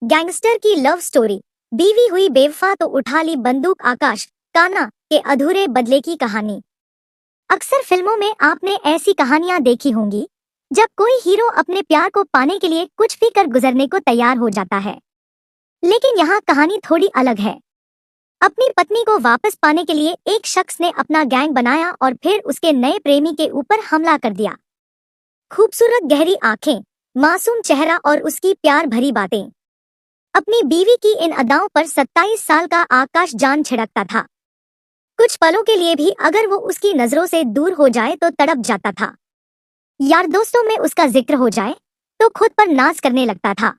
Gangster की love story. बीवी हुई बेवफा तो उठा ली बंदूक। आकाश कान्हा के अधूरे बदले की कहानी। अक्सर फिल्मों में आपने ऐसी कहानियां देखी होंगी जब कोई हीरो अपने प्यार को पाने के लिए कुछ भी कर गुजरने को तैयार हो जाता है। लेकिन यहाँ कहानी थोड़ी अलग है। अपनी पत्नी को वापस पाने के लिए एक शख्स ने अपना गैंग बनाया और फिर उसके नए प्रेमी के ऊपर हमला कर दिया। खूबसूरत गहरी आंखें, मासूम चेहरा और उसकी प्यार भरी बातें। अपनी बीवी की इन अदाओं पर 27 साल का आकाश जान छिड़कता था। कुछ पलों के लिए भी अगर वो उसकी नजरों से दूर हो जाए तो तड़प जाता था। यार दोस्तों में उसका जिक्र हो जाए तो खुद पर नाज करने लगता था।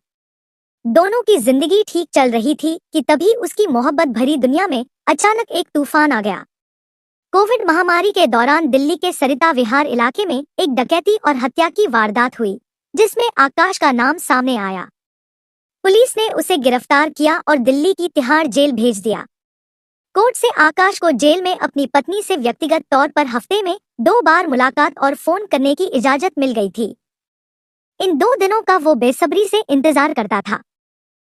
दोनों की जिंदगी ठीक चल रही थी कि तभी उसकी मोहब्बत भरी दुनिया में अचानक एक तूफान आ गया। कोविड महामारी के दौरान दिल्ली के सरिता विहार इलाके में एक डकैती और हत्या की वारदात हुई, जिसमें आकाश का नाम सामने आया। पुलिस ने उसे गिरफ्तार किया और दिल्ली की तिहाड़ जेल भेज दिया। कोर्ट से आकाश को जेल में अपनी पत्नी से व्यक्तिगत तौर पर हफ्ते में 2 बार मुलाकात और फोन करने की इजाजत मिल गई थी। इन 2 दिनों का वो बेसब्री से इंतजार करता था।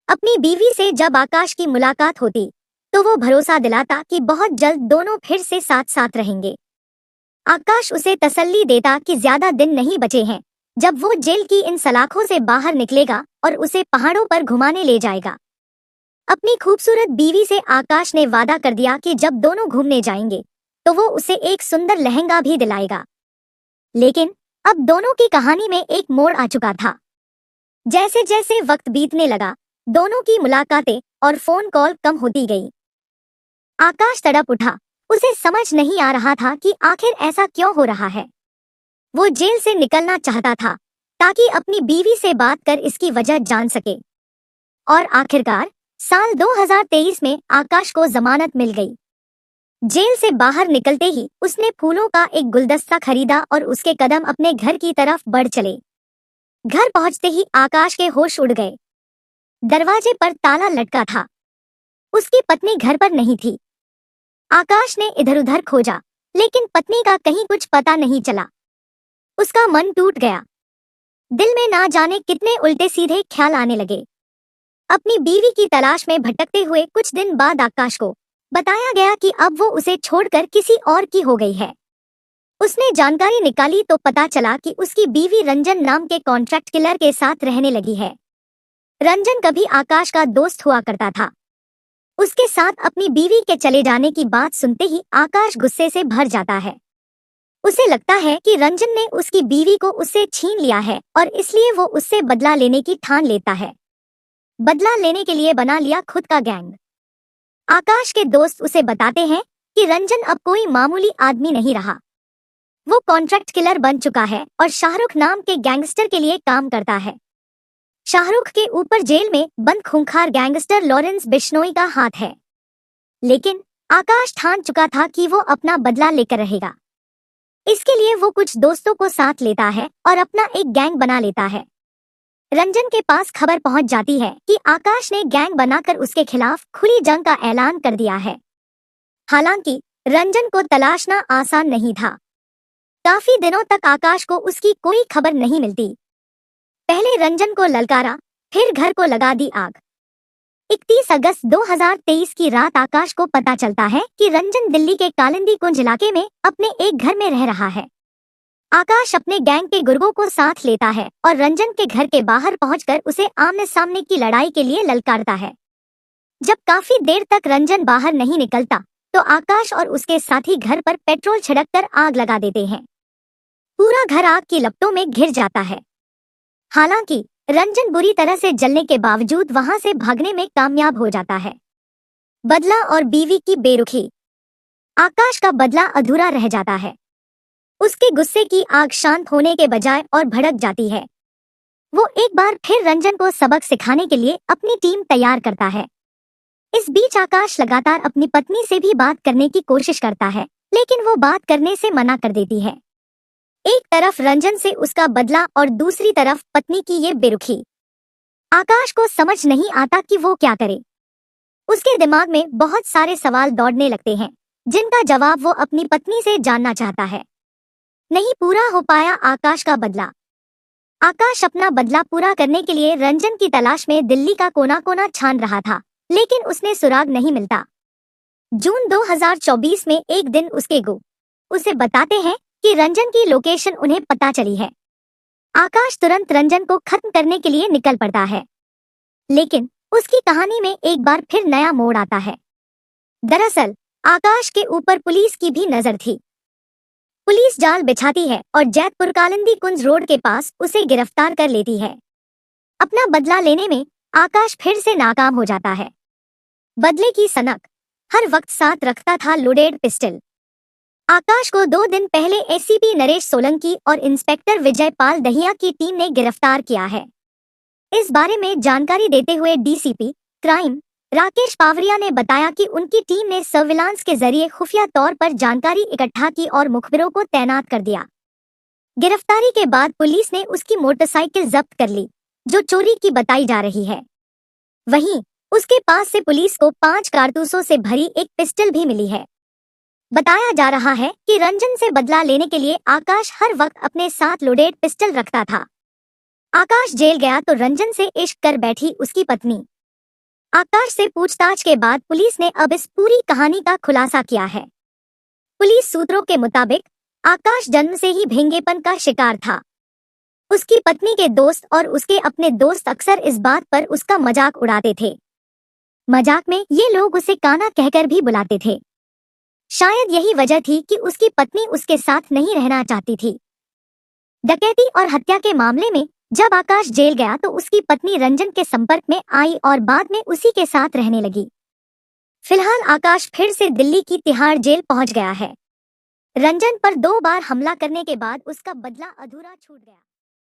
अपनी बीवी से जब आकाश की मुलाकात होती तो वो भरोसा दिलाता कि बहुत जल्द दोनों फिर से साथ साथ रहेंगे। आकाश उसे तसल्ली देता कि ज्यादा दिन नहीं बचे हैं जब वो जेल की इन सलाखों से बाहर निकलेगा और उसे पहाड़ों पर घुमाने ले जाएगा। अपनी खूबसूरत बीवी से आकाश ने वादा कर दिया कि जब दोनों घूमने जाएंगे तो वो उसे एक सुंदर लहंगा भी दिलाएगा। लेकिन अब दोनों की कहानी में एक मोड़ आ चुका था। जैसे जैसे वक्त बीतने लगा, दोनों की मुलाकातें और फोन कॉल कम होती गई। आकाश तड़प उठा। उसे समझ नहीं आ रहा था कि आखिर ऐसा क्यों हो रहा है। वो जेल से निकलना चाहता था ताकि अपनी बीवी से बात कर इसकी वजह जान सके। और आखिरकार साल 2023 में आकाश को जमानत मिल गई। जेल से बाहर निकलते ही उसने फूलों का एक गुलदस्ता खरीदा और उसके कदम अपने घर की तरफ बढ़ चले। घर पहुंचते ही आकाश के होश उड़ गए। दरवाजे पर ताला लटका था। उसकी पत्नी घर पर नहीं थी। आकाश ने इधर उधर खोजा, लेकिन पत्नी का कहीं कुछ पता नहीं चला। उसका मन टूट गया। दिल में ना जाने कितने उल्टे सीधे ख्याल आने लगे। अपनी बीवी की तलाश में भटकते हुए कुछ दिन बाद आकाश को बताया गया कि अब वो उसे छोड़कर किसी और की हो गई है। उसने जानकारी निकाली तो पता चला कि उसकी बीवी रंजन नाम के कॉन्ट्रैक्ट किलर के साथ रहने लगी है। रंजन कभी आकाश का दोस्त हुआ करता था। उसके साथ अपनी बीवी के चले जाने की बात सुनते ही आकाश गुस्से से भर जाता है। उसे लगता है कि रंजन ने उसकी बीवी को उससे छीन लिया है और इसलिए वो उससे बदला लेने की ठान लेता है। बदला लेने के लिए बना लिया खुद का गैंग। आकाश के दोस्त उसे बताते हैं कि रंजन अब कोई मामूली आदमी नहीं रहा। वो कॉन्ट्रैक्ट किलर बन चुका है और शाहरुख नाम के गैंगस्टर के लिए काम करता है। शाहरुख के ऊपर जेल में बंद खूंखार गैंगस्टर लॉरेंस बिश्नोई का हाथ है। लेकिन आकाश ठान चुका था कि वो अपना बदला लेकर रहेगा। इसके लिए वो कुछ दोस्तों को साथ लेता है और अपना एक गैंग बना लेता है। रंजन के पास खबर पहुंच जाती है कि आकाश ने गैंग बनाकर उसके खिलाफ खुली जंग का ऐलान कर दिया है। हालांकि रंजन को तलाशना आसान नहीं था। काफी दिनों तक आकाश को उसकी कोई खबर नहीं मिलती। पहले रंजन को ललकारा, फिर घर को लगा दी आग। 31 अगस्त 2023 की रात आकाश को पता चलता है कि रंजन दिल्ली के कालिंदी कुंज इलाके में अपने एक घर में रह रहा है। आकाश अपने गैंग के गुर्गों को साथ लेता है और रंजन के घर के बाहर पहुंचकर उसे आमने सामने की लड़ाई के लिए ललकारता है। जब काफी देर तक रंजन बाहर नहीं निकलता तो आकाश और उसके साथी घर पर पेट्रोल छिड़ककर आग लगा देते हैं। पूरा घर आग की लपटों में घिर जाता है। हालांकि रंजन बुरी तरह से जलने के बावजूद वहां से भागने में कामयाब हो जाता है। बदला और बीवी की बेरुखी। आकाश का बदला अधूरा रह जाता है। उसके गुस्से की आग शांत होने के बजाय और भड़क जाती है। वो एक बार फिर रंजन को सबक सिखाने के लिए अपनी टीम तैयार करता है। इस बीच आकाश लगातार अपनी पत्नी से भी बात करने की कोशिश करता है, लेकिन वो बात करने से मना कर देती है। एक तरफ रंजन से उसका बदला और दूसरी तरफ पत्नी की ये बेरुखी। आकाश को समझ नहीं आता कि वो क्या करे। उसके दिमाग में बहुत सारे सवाल दौड़ने लगते हैं, जिनका जवाब वो अपनी पत्नी से जानना चाहता है। नहीं पूरा हो पाया आकाश का बदला। आकाश अपना बदला पूरा करने के लिए रंजन की तलाश में दिल्ली का कोना कोना छान रहा था, लेकिन उसने सुराग नहीं मिलता। जून 2024 में एक दिन उसके गो उसे बताते हैं कि रंजन की लोकेशन उन्हें पता चली है। आकाश तुरंत रंजन को खत्म करने के लिए निकल पड़ता है, लेकिन उसकी कहानी में एक बार फिर नया मोड़ आता है। दरअसल आकाश के ऊपर पुलिस की भी नजर थी। पुलिस जाल बिछाती है और जैतपुर कालिंदी कुंज रोड के पास उसे गिरफ्तार कर लेती है। अपना बदला लेने में आकाश फिर से नाकाम हो जाता है। बदले की सनक हर वक्त साथ रखता था लोडेड पिस्टल। आकाश को 2 दिन पहले एसीपी नरेश सोलंकी और इंस्पेक्टर विजय पाल दहिया की टीम ने गिरफ्तार किया है। इस बारे में जानकारी देते हुए डीसीपी क्राइम राकेश पावरिया ने बताया कि उनकी टीम ने सर्विलांस के जरिए खुफिया तौर पर जानकारी इकट्ठा की और मुखबिरों को तैनात कर दिया। गिरफ्तारी के बाद पुलिस ने उसकी मोटरसाइकिल जब्त कर ली, जो चोरी की बताई जा रही है। वहीं उसके पास से पुलिस को 5 कारतूसों से भरी एक पिस्टल भी मिली है। बताया जा रहा है कि रंजन से बदला लेने के लिए आकाश हर वक्त अपने साथ लोडेड पिस्टल रखता था। आकाश जेल गया तो रंजन से इश्क कर बैठी उसकी पत्नी। आकाश से पूछताछ के बाद पुलिस ने अब इस पूरी कहानी का खुलासा किया है। पुलिस सूत्रों के मुताबिक आकाश जन्म से ही भेंगेपन का शिकार था। उसकी पत्नी के दोस्त और उसके अपने दोस्त अक्सर इस बात पर उसका मजाक उड़ाते थे। मजाक में ये लोग उसे काना कहकर भी बुलाते थे। शायद यही वजह थी कि उसकी पत्नी उसके साथ नहीं रहना चाहती थी। डकैती और हत्या के मामले में जब आकाश जेल गया तो उसकी पत्नी रंजन के संपर्क में आई और बाद में उसी के साथ रहने लगी। फिलहाल आकाश फिर से दिल्ली की तिहाड़ जेल पहुंच गया है। रंजन पर 2 बार हमला करने के बाद उसका बदला अधूरा छूट गया।